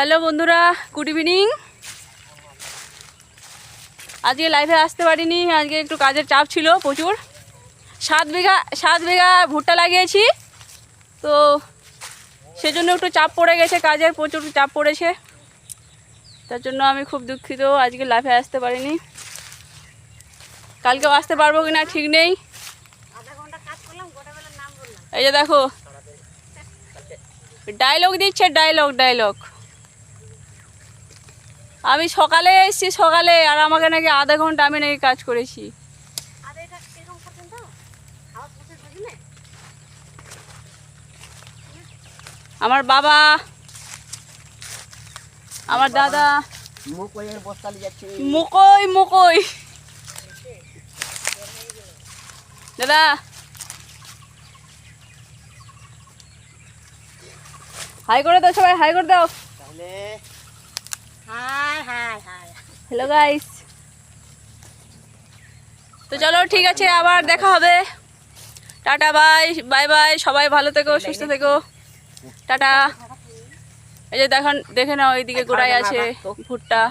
Hello বন্ধুরা, good evening. আজকে লাইভে আসতে পারিনি, আজকে একটু কাজের চাপ ছিল প্রচুর। 7 বিঘা ভুট্টা লাগিয়েছি, তো সেজন্য একটু চাপ পড়ে গেছে, কাজের প্রচুর চাপ পড়েছে। তার জন্য আমি খুব দুঃখিত, আজকে লাইভে আসতে পারিনি। কালকেও আসতে পারবো কিনা ঠিক নেই। এই যে দেখো, ডায়লগ দিচ্ছে, ডায়লগ। আমি সকালে এসেছি, সকালে, আর আমাকে নাকি আধা ঘন্টা আমি নাকি কাজ করেছি। আমার বাবা, আমার দাদা মুকই দাদা, হাই করে দাও সবাই, হাই করে দাও। হ্যালো গাইস, তো চলো ঠিক আছে, আবার দেখা হবে। টাটা, বাই বাই, সবাই ভালো থেকো, সুস্থ থেকো, টাটা। এই যে দেখে নাও, এইদিকে গোড়ায় আছে ভুট্টা।